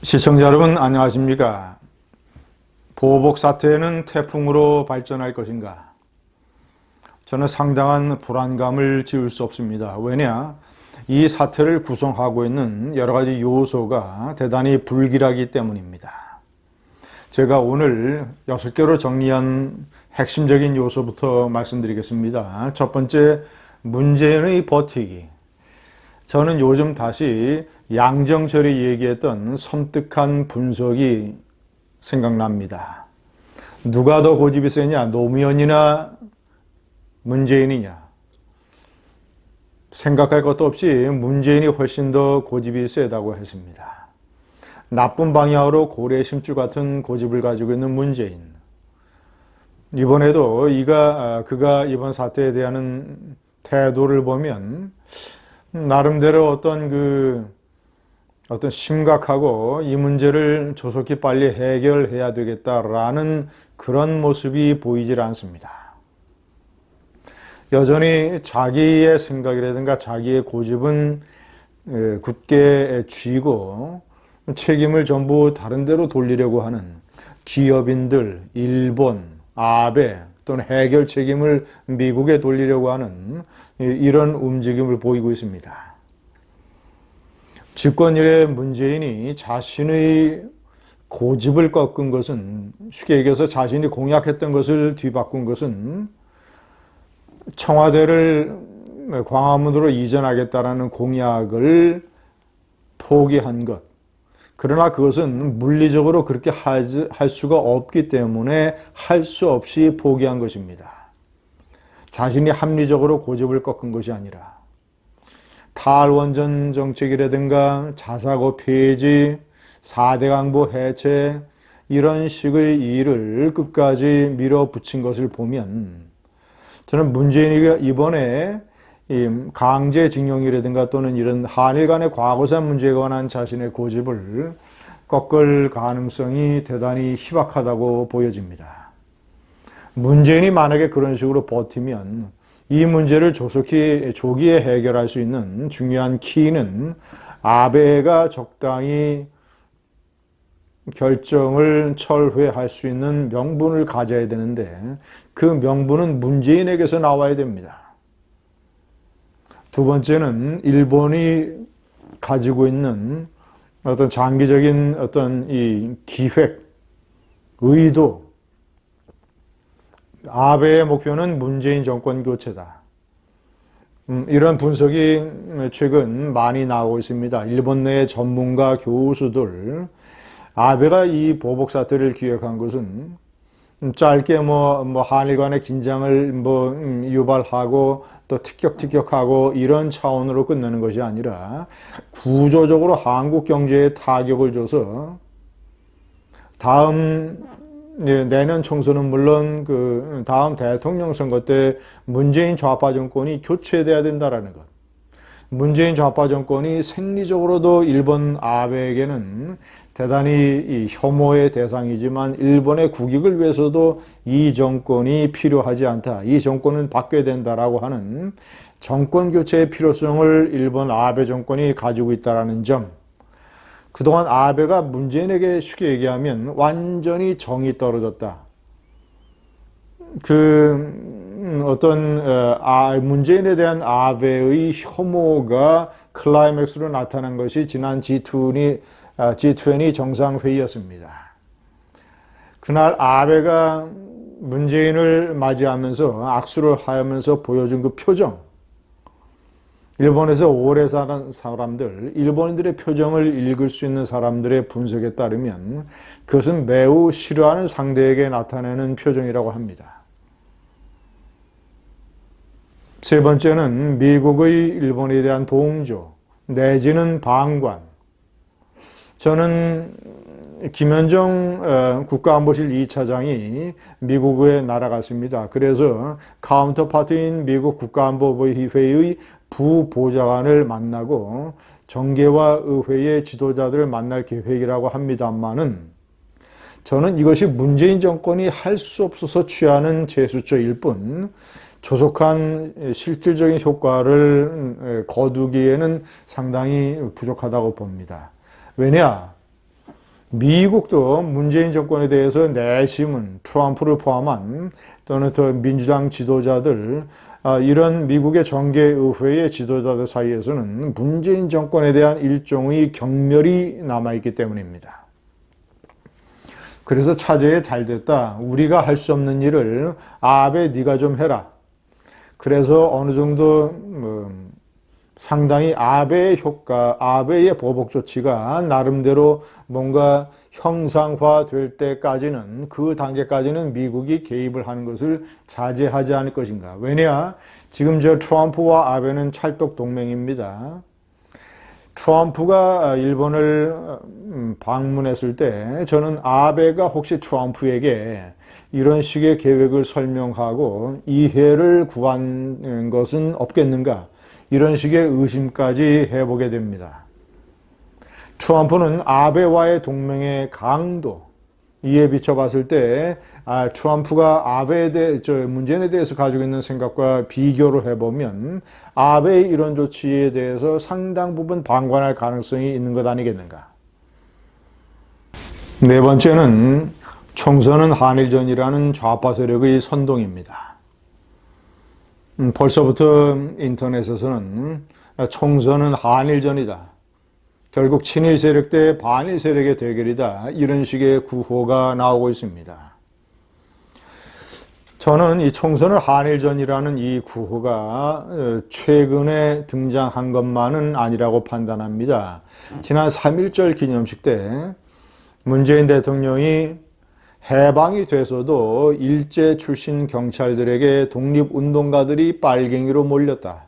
시청자 여러분 안녕하십니까? 보복 사태는 태풍으로 발전할 것인가? 저는 상당한 불안감을 지울 수 없습니다. 왜냐? 이 사태를 구성하고 있는 여러 가지 요소가 대단히 불길하기 때문입니다. 제가 오늘 6개로 정리한 핵심적인 요소부터 말씀드리겠습니다. 첫 번째, 문재인의 버티기. 저는 요즘 다시 양정철이 얘기했던 섬뜩한 분석이 생각납니다. 누가 더 고집이 세냐? 노무현이나 문재인이냐? 생각할 것도 없이 문재인이 훨씬 더 고집이 세다고 했습니다. 나쁜 방향으로 고래 심줄 같은 고집을 가지고 있는 문재인. 이번에도 그가 이번 사태에 대한 태도를 보면 나름대로 어떤 심각하고 이 문제를 조속히 빨리 해결해야 되겠다라는 그런 모습이 보이질 않습니다. 여전히 자기의 생각이라든가 자기의 고집은 굳게 쥐고 책임을 전부 다른 데로 돌리려고 하는 기업인들, 일본, 아베 또는 해결 책임을 미국에 돌리려고 하는 이런 움직임을 보이고 있습니다. 집권 이래 문재인이 자신의 고집을 꺾은 것은, 쉽게 얘기해서 자신이 공약했던 것을 뒤바꾼 것은 청와대를 광화문으로 이전하겠다라는 공약을 포기한 것. 그러나 그것은 물리적으로 그렇게 할 수가 없기 때문에 할 수 없이 포기한 것입니다. 자신이 합리적으로 고집을 꺾은 것이 아니라 탈원전 정책이라든가 자사고 폐지, 4대 강보 해체 이런 식의 일을 끝까지 밀어붙인 것을 보면 저는 문재인이가 이번에 강제징용이라든가 또는 이런 한일 간의 과거사 문제에 관한 자신의 고집을 꺾을 가능성이 대단히 희박하다고 보여집니다. 문재인이 만약에 그런 식으로 버티면 이 문제를 조기에 해결할 수 있는 중요한 키는 아베가 적당히 결정을 철회할 수 있는 명분을 가져야 되는데 그 명분은 문재인에게서 나와야 됩니다. 두 번째는 일본이 가지고 있는 어떤 장기적인 어떤 이 기획, 의도, 아베의 목표는 문재인 정권 교체다. 이런 분석이 최근 많이 나오고 있습니다. 일본 내 전문가 교수들, 아베가 이 보복 사태를 기획한 것은 짧게 한일 간의 긴장을 유발하고 또 티격태격하고 이런 차원으로 끝내는 것이 아니라 구조적으로 한국 경제에 타격을 줘서 내년 총선은 물론 다음 대통령 선거 때 문재인 좌파 정권이 교체돼야 된다라는 것. 문재인 좌파 정권이 생리적으로도 일본 아베에게는 대단히 혐오의 대상이지만 일본의 국익을 위해서도 이 정권이 필요하지 않다. 이 정권은 바뀌어야 된다라고 하는 정권 교체의 필요성을 일본 아베 정권이 가지고 있다는 점. 그동안 아베가 문재인에게 쉽게 얘기하면 완전히 정이 떨어졌다. 문재인에 대한 아베의 혐오가 클라이맥스로 나타난 것이 지난 G20 정상회의였습니다. 그날 아베가 문재인을 맞이하면서 악수를 하면서 보여준 그 표정, 일본에서 오래 사는 사람들, 일본인들의 표정을 읽을 수 있는 사람들의 분석에 따르면 그것은 매우 싫어하는 상대에게 나타내는 표정이라고 합니다. 세 번째는 미국의 일본에 대한 동조 내지는 방관. 저는 김현정 국가안보실 2차장이 미국에 날아갔습니다. 그래서 카운터파트인 미국 국가안보회의 부보좌관을 만나고 정계와 의회의 지도자들을 만날 계획이라고 합니다만은 저는 이것이 문재인 정권이 할 수 없어서 취하는 제스처일 뿐 조속한 실질적인 효과를 거두기에는 상당히 부족하다고 봅니다. 왜냐? 미국도 문재인 정권에 대해서 내심은 트럼프를 포함한 또는 더 민주당 지도자들, 이런 미국의 정계의회의 지도자들 사이에서는 문재인 정권에 대한 일종의 경멸이 남아있기 때문입니다. 그래서 차제에 잘 됐다. 우리가 할 수 없는 일을 아베 네가 좀 해라. 그래서 어느 정도 상당히 아베의 효과, 아베의 보복 조치가 나름대로 뭔가 형상화될 때까지는, 그 단계까지는 미국이 개입을 하는 것을 자제하지 않을 것인가. 왜냐? 지금 저 트럼프와 아베는 찰떡 동맹입니다. 트럼프가 일본을 방문했을 때 저는 아베가 혹시 트럼프에게 이런 식의 계획을 설명하고 이해를 구한 것은 없겠는가, 이런 식의 의심까지 해보게 됩니다. 트럼프는 아베와의 동맹의 강도, 이에 비춰봤을 때 트럼프가 문재인에 대해서 가지고 있는 생각과 비교를 해보면 아베의 이런 조치에 대해서 상당 부분 방관할 가능성이 있는 것 아니겠는가. 네 번째는 총선은 한일전이라는 좌파 세력의 선동입니다. 벌써부터 인터넷에서는 총선은 한일전이다, 결국 친일 세력 대 반일 세력의 대결이다, 이런 식의 구호가 나오고 있습니다. 저는 이 총선을 한일전이라는 이 구호가 최근에 등장한 것만은 아니라고 판단합니다. 지난 3.1절 기념식 때 문재인 대통령이 해방이 돼서도 일제 출신 경찰들에게 독립운동가들이 빨갱이로 몰렸다,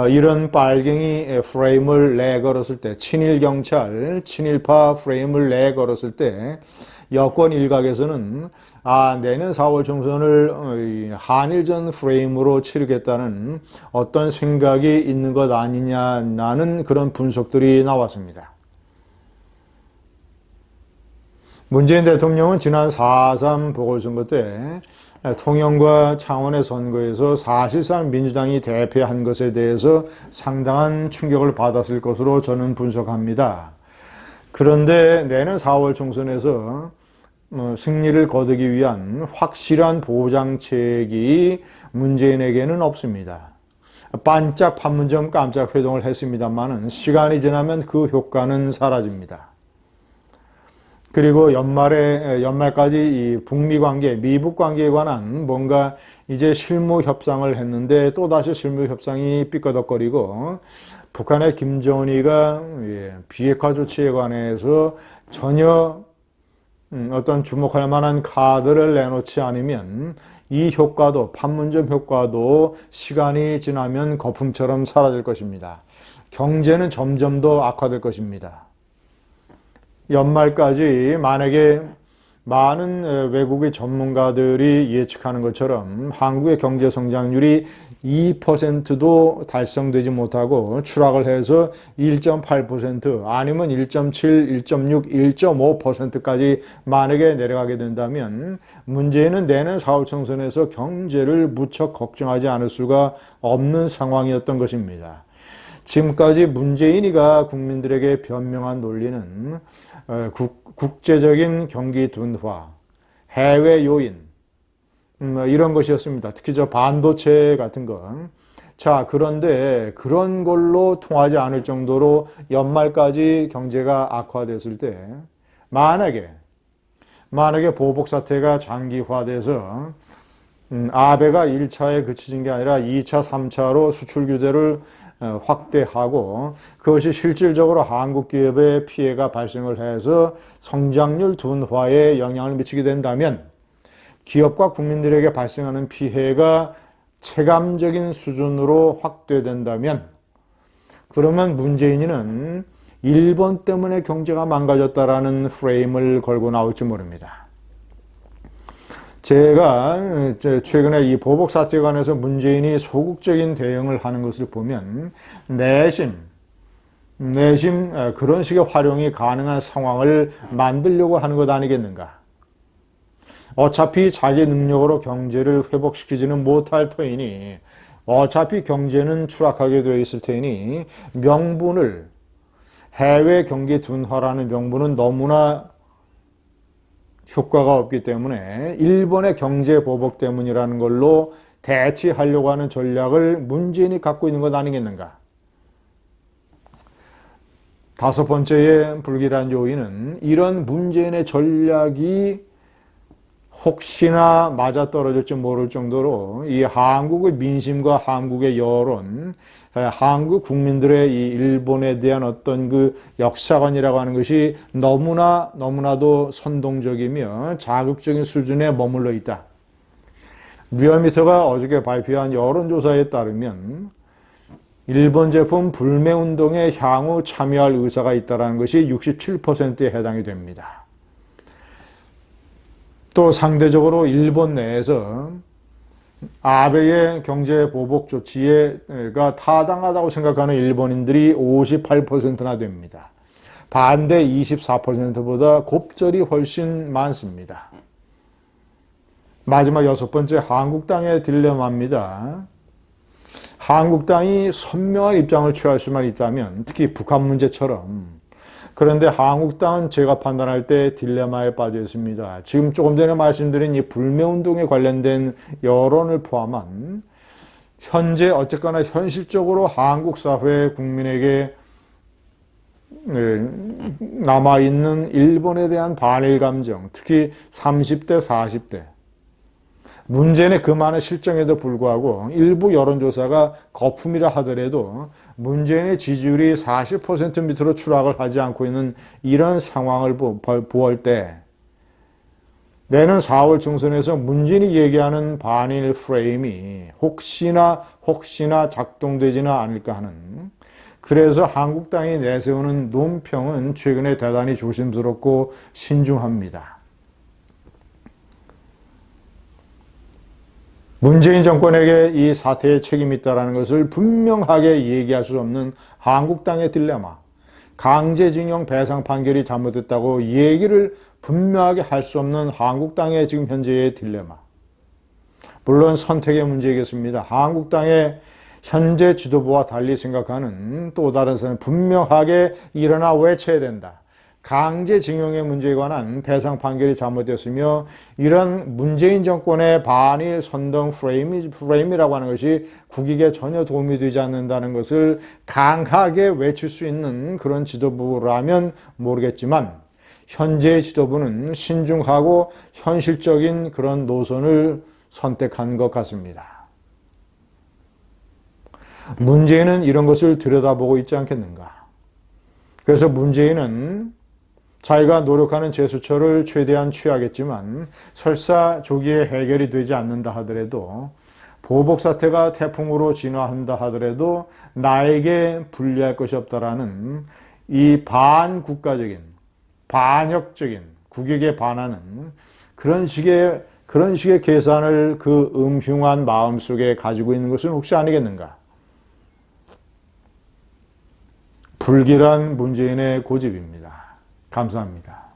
이런 빨갱이 프레임을 내걸었을 때, 친일 경찰, 친일파 프레임을 내걸었을 때 여권 일각에서는 내년 4월 총선을 한일전 프레임으로 치르겠다는 어떤 생각이 있는 것 아니냐는 그런 분석들이 나왔습니다. 문재인 대통령은 지난 4.3 보궐선거 때 통영과 창원의 선거에서 사실상 민주당이 대패한 것에 대해서 상당한 충격을 받았을 것으로 저는 분석합니다. 그런데 내년 4월 총선에서 승리를 거두기 위한 확실한 보장책이 문재인에게는 없습니다. 반짝 판문점 깜짝 회동을 했습니다만 시간이 지나면 그 효과는 사라집니다. 그리고 연말까지 이 북미 관계, 미북 관계에 관한 뭔가 이제 실무 협상을 했는데 또다시 실무 협상이 삐꺼덕거리고, 북한의 김정은이가 비핵화 조치에 관해서 전혀 어떤 주목할 만한 카드를 내놓지 않으면 이 효과도, 판문점 효과도 시간이 지나면 거품처럼 사라질 것입니다. 경제는 점점 더 악화될 것입니다. 연말까지 만약에 많은 외국의 전문가들이 예측하는 것처럼 한국의 경제 성장률이 2%도 달성되지 못하고 추락을 해서 1.8% 아니면 1.7, 1.6, 1.5%까지 만약에 내려가게 된다면 문재인은 내년 4월 총선에서 경제를 무척 걱정하지 않을 수가 없는 상황이었던 것입니다. 지금까지 문재인이가 국민들에게 변명한 논리는 국제적인 경기 둔화, 해외 요인, 이런 것이었습니다. 특히 저 반도체 같은 거. 자, 그런데 그런 걸로 통하지 않을 정도로 연말까지 경제가 악화됐을 때 만약에 보복 사태가 장기화돼서 아베가 1차에 그치진 게 아니라 2차, 3차로 수출 규제를 확대하고 그것이 실질적으로 한국 기업에 피해가 발생을 해서 성장률 둔화에 영향을 미치게 된다면, 기업과 국민들에게 발생하는 피해가 체감적인 수준으로 확대된다면, 그러면 문재인은 일본 때문에 경제가 망가졌다라는 프레임을 걸고 나올지 모릅니다. 제가 최근에 이 보복 사태에 관해서 문재인이 소극적인 대응을 하는 것을 보면 내심 그런 식의 활용이 가능한 상황을 만들려고 하는 것 아니겠는가. 어차피 자기 능력으로 경제를 회복시키지는 못할 터이니, 어차피 경제는 추락하게 되어 있을 테니 명분을, 해외 경기 둔화라는 명분은 너무나 효과가 없기 때문에 일본의 경제 보복 때문이라는 걸로 대치하려고 하는 전략을 문재인이 갖고 있는 것 아니겠는가. 다섯 번째의 불길한 요인은 이런 문재인의 전략이 혹시나 맞아떨어질지 모를 정도로 이 한국의 민심과 한국의 여론, 한국 국민들의 이 일본에 대한 어떤 그 역사관이라고 하는 것이 너무나도 선동적이며 자극적인 수준에 머물러 있다. 리얼미터가 어저께 발표한 여론조사에 따르면 일본 제품 불매운동에 향후 참여할 의사가 있다는 것이 67%에 해당이 됩니다. 또 상대적으로 일본 내에서 아베의 경제 보복 조치가 타당하다고 생각하는 일본인들이 58%나 됩니다. 반대 24%보다 곱절이 훨씬 많습니다. 마지막 여섯 번째, 한국당의 딜레마입니다. 한국당이 선명한 입장을 취할 수만 있다면, 특히 북한 문제처럼. 그런데 한국당은 제가 판단할 때 딜레마에 빠져 있습니다. 지금 조금 전에 말씀드린 이 불매운동에 관련된 여론을 포함한 현재 어쨌거나 현실적으로 한국 사회 국민에게 남아있는 일본에 대한 반일 감정, 특히 30대, 40대. 문재인의 그 많은 실정에도 불구하고 일부 여론조사가 거품이라 하더라도 문재인의 지지율이 40% 밑으로 추락을 하지 않고 있는 이런 상황을 보할 때 내년 4월 총선에서 문재인이 얘기하는 반일 프레임이 혹시나 작동되지는 않을까 하는, 그래서 한국당이 내세우는 논평은 최근에 대단히 조심스럽고 신중합니다. 문재인 정권에게 이 사태에 책임이 있다는 것을 분명하게 얘기할 수 없는 한국당의 딜레마, 강제징용 배상 판결이 잘못됐다고 얘기를 분명하게 할 수 없는 한국당의 지금 현재의 딜레마. 물론 선택의 문제이겠습니다. 한국당의 현재 지도부와 달리 생각하는 또 다른 사람은 분명하게 일어나 외쳐야 된다. 강제징용의 문제에 관한 배상 판결이 잘못됐으며 이런 문재인 정권의 반일 선동 프레임이라고 하는 것이 국익에 전혀 도움이 되지 않는다는 것을 강하게 외칠 수 있는 그런 지도부라면 모르겠지만 현재의 지도부는 신중하고 현실적인 그런 노선을 선택한 것 같습니다. 문재인은 이런 것을 들여다보고 있지 않겠는가. 그래서 문재인은 자기가 노력하는 제스처를 최대한 취하겠지만 설사 조기에 해결이 되지 않는다 하더라도, 보복 사태가 태풍으로 진화한다 하더라도 나에게 불리할 것이 없다라는 이 반국가적인, 반역적인, 국익에 반하는 그런 식의 계산을 그 음흉한 마음속에 가지고 있는 것은 혹시 아니겠는가? 불길한 문재인의 고집입니다. 감사합니다.